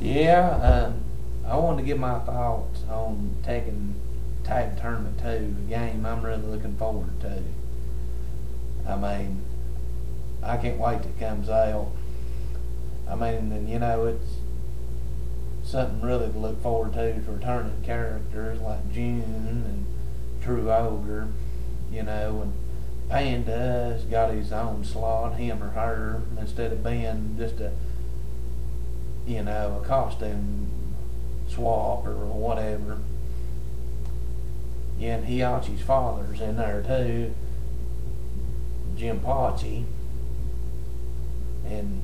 Yeah, I wanted to give my thoughts on Tekken Tag Tournament 2, a game I'm really looking forward to. I mean, I can't wait till it comes out. I mean, and it's something really to look forward to for returning characters like June and True Ogre, and Panda's got his own slot, him or her, instead of being just a costume swap or whatever. Yeah, and Hiachi's father's in there too, Jim Pachi. And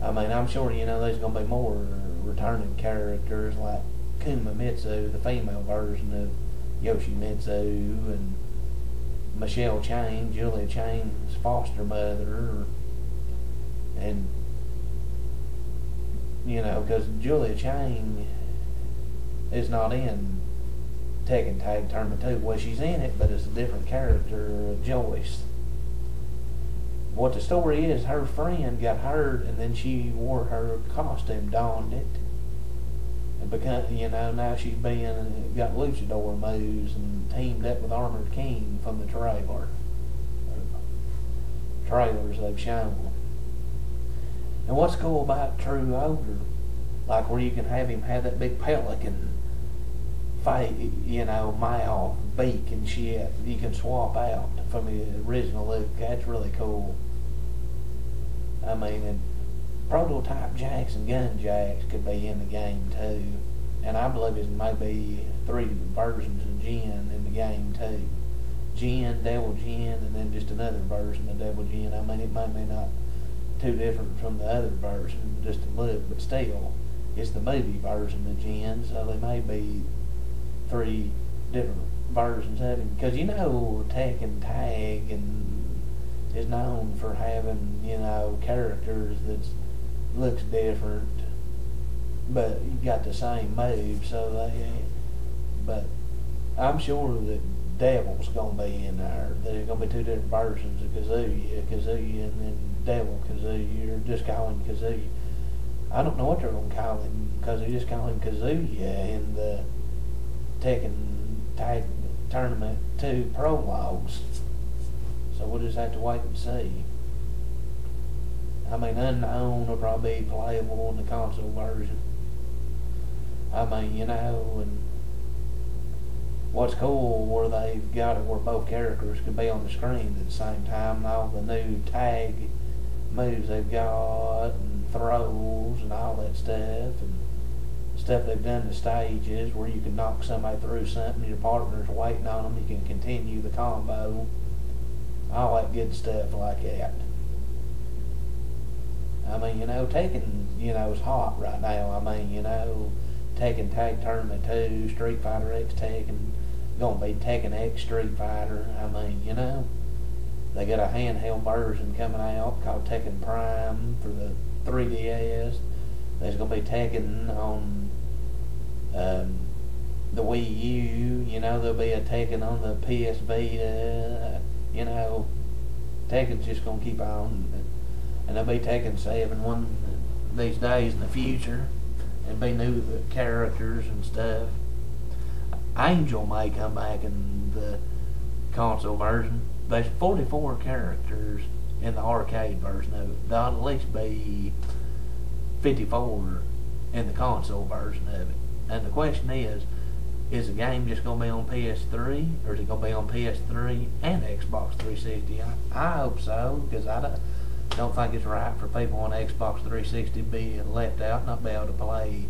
I mean, I'm sure there's gonna be more returning characters like Kuma Mitsu, the female version of Yoshimitsu, and Michelle Chain, Julia Chain's foster mother, and because Julia Chain is not in Tekken Tag Tournament 2. Well, she's in it, but it's a different character, Joyce. What the story is, her friend got hurt, and then she wore her costume, donned it, and because now she's got luchador moves and teamed up with Armored King from the trailers they've shown. And what's cool about True Ogre, like where you can have him have that big pelican face, mouth, beak and shit, you can swap out from the original look. That's really cool. I mean, and prototype jacks and gun jacks could be in the game too. And I believe there's maybe 3 versions of Jin in the game too. Jin, Devil Jin, and then just another version of Devil Jin. I mean, it may be not too different from the other version, just a look, but still, it's the movie version of Jin, so there may be 3 different versions of him. Because Tekken Tag and is known for having characters that looks different, but you got the same move. But I'm sure that Devil's gonna be in there. There's gonna be 2 different versions of Kazuya, and then Devil Kazuya, or just call him Kazuya. I don't know what they're gonna call him because they just call him Kazuya in the Tekken Tag Tournament 2 prologues. So we'll just have to wait and see. I mean, Unknown will probably be playable in the console version. I mean, and what's cool where they've got it where both characters can be on the screen at the same time, and all the new tag moves they've got, and throws, and all that stuff, and stuff they've done to stages where you can knock somebody through something, your partner's waiting on them, you can continue the combo, all that good stuff like that. I mean, Tekken, is hot right now. I mean, Tekken Tag Tournament 2, Street Fighter X Tekken, gonna be Tekken X Street Fighter. I mean, they got a handheld version coming out called Tekken Prime for the 3DS. There's gonna be Tekken on the Wii U. There'll be a Tekken on the PS Vita. Tekken's just gonna keep on, and there'll be Tekken 7 one these days in the future. And be new characters and stuff. Angel may come back in the console version. There's 44 characters in the arcade version of it. There'll at least be 54 in the console version of it. And the question is the game just going to be on PS3, or is it going to be on PS3 and Xbox 360? I hope so, because I don't think it's right for people on Xbox 360 to be left out, not be able to play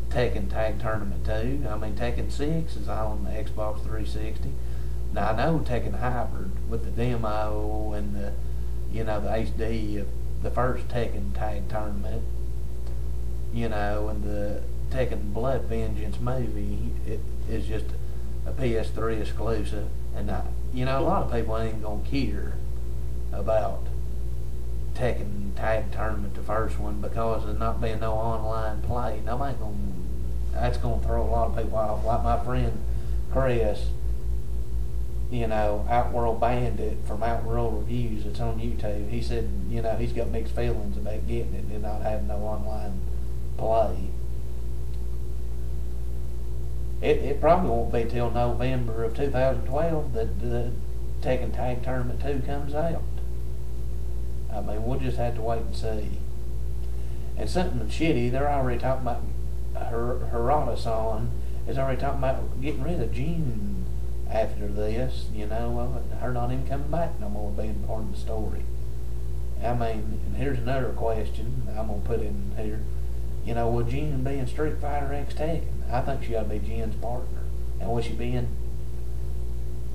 Tekken Tag Tournament 2. I mean, Tekken 6 is on the Xbox 360. Now, I know Tekken Hybrid with the demo and the HD of the first Tekken Tag Tournament, and the Tekken Blood Vengeance movie, it is just a PS3 exclusive. And, a lot of people ain't going to care about Tekken Tag Tournament, the first one, because of not being no online play. That's gonna throw a lot of people off. Like my friend Chris, Outworld Bandit from Outworld Reviews, it's on YouTube. He said, he's got mixed feelings about getting it and not having no online play. It probably won't be till November of 2012 that the Tekken Tag Tournament 2 comes out. I mean, we'll just have to wait and see. And something shitty, they're already talking about Harada-san is already talking about getting rid of June after this, you know, her not even coming back no more being part of the story. I mean, and here's another question I'm going to put in here. You know, will June be in Street Fighter X Tekken? I think she ought to be Jin's partner. And will she be in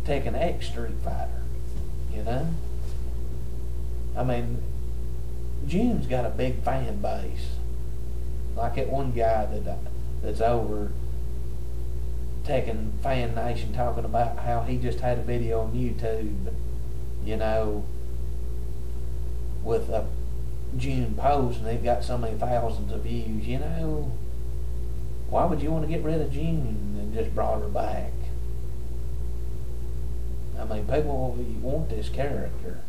Tekken X Street Fighter? You know? I mean, June's got a big fan base. Like that one guy that's over Tekken Fan Nation talking about how he just had a video on YouTube, you know, with a June pose and it got so many thousands of views, you know. Why would you want to get rid of June and just brought her back? I mean, people want this character.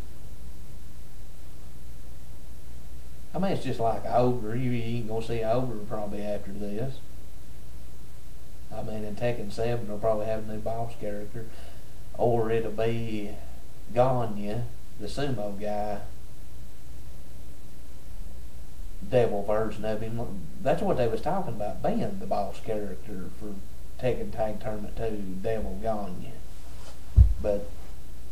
I mean, it's just like Ogre. You ain't gonna see Ogre probably after this. I mean, in Tekken 7, they'll probably have a new boss character. Or it'll be Ganya, the sumo guy, devil version of him. That's what they was talking about, being the boss character for Tekken Tag Tournament 2, Devil Ganya. But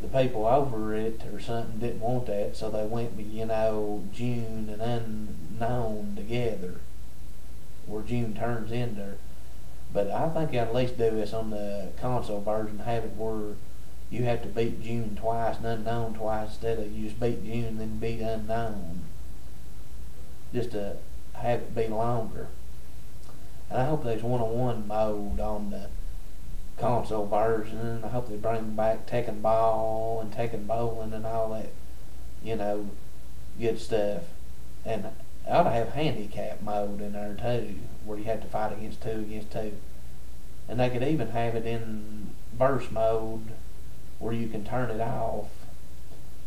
the people over it or something didn't want that, so they went with, you know, June and Unknown together, where June turns into her. But I think you at least do this on the console version, have it where you have to beat June twice and Unknown twice, instead of you just beat June and then beat Unknown. Just to have it be longer. And I hope there's one-on-one mode on the console version. I hope they bring back Tekken Ball and Tekken Bowling and all that, you know, good stuff. And I ought to have handicap mode in there too, where you have to fight against two. And they could even have it in burst mode, where you can turn it off,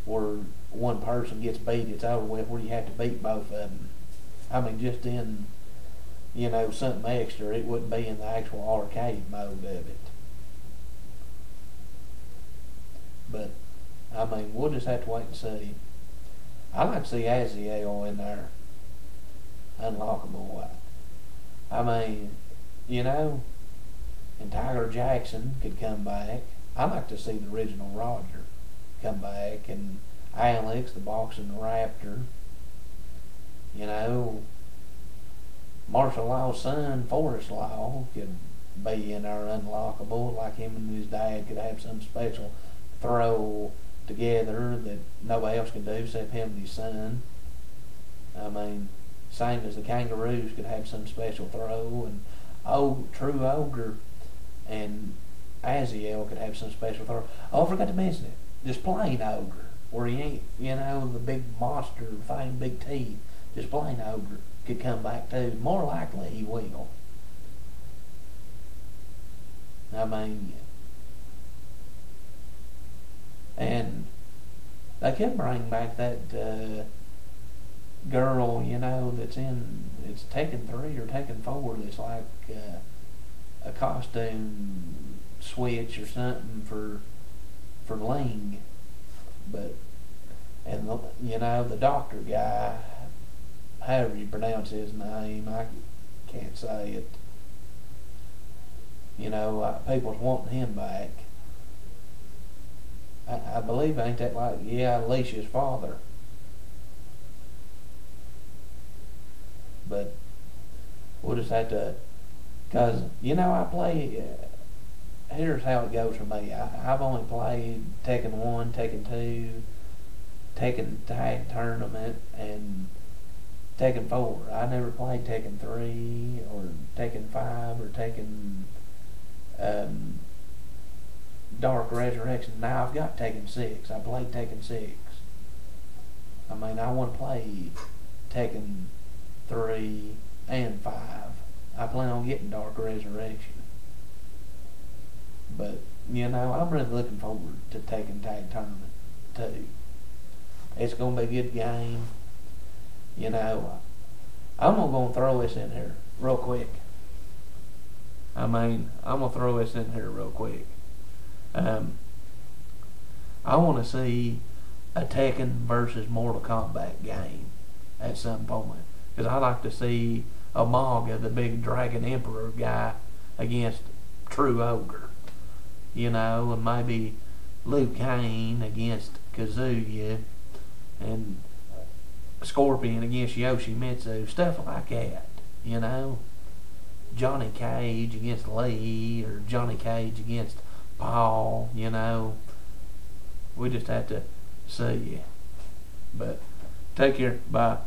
where one person gets beat, it's over with, where you have to beat both of them. I mean, just in, you know, something extra. It wouldn't be in the actual arcade mode of it. But, I mean, we'll just have to wait and see. I'd like to see Aziel in there. Unlockable. I mean, you know, and Tiger Jackson could come back. I'd like to see the original Roger come back, and Alex, the boxing raptor. You know, Martial Law's son, Forrest Law, could be in there unlockable, like him and his dad could have some special throw together that nobody else can do except him and his son. I mean, same as the Kangaroos could have some special throw, and True Ogre and Aziel could have some special throw. Oh, I forgot to mention it. Just plain Ogre, where he ain't, you know, the big monster thing, big teeth. Just plain Ogre could come back too. More likely he will. I mean, and they could bring back that girl, you know, that's in, it's Tekken 3 or Tekken 4, that's like a costume switch or something for Ling. But, and the, you know, the doctor guy, however you pronounce his name, I can't say it. You know, people's wanting him back. I believe, ain't that like, yeah, Alicia's father. But we'll just have to, because, you know, I play, here's how it goes for me. I've only played Tekken 1, Tekken 2, Tekken Tag Tournament, and Tekken 4. I never played Tekken 3 or Tekken 5 or Tekken Dark Resurrection. Now I've got Tekken 6. I played Tekken 6. I mean, I want to play Tekken 3 and 5. I plan on getting Dark Resurrection. But, you know, I'm really looking forward to Tekken Tag Tournament 2. It's going to be a good game. You know, I'm gonna throw this in here real quick. I'm gonna throw this in here real quick. I want to see a Tekken versus Mortal Kombat game at some point, because I like to see a Maga, the big Dragon Emperor guy, against True Ogre, and maybe Liu Kang against Kazuya, and Scorpion against Yoshimitsu, stuff like that, Johnny Cage against Lee, or Johnny Cage against Paul, We just have to see. But take care. Bye.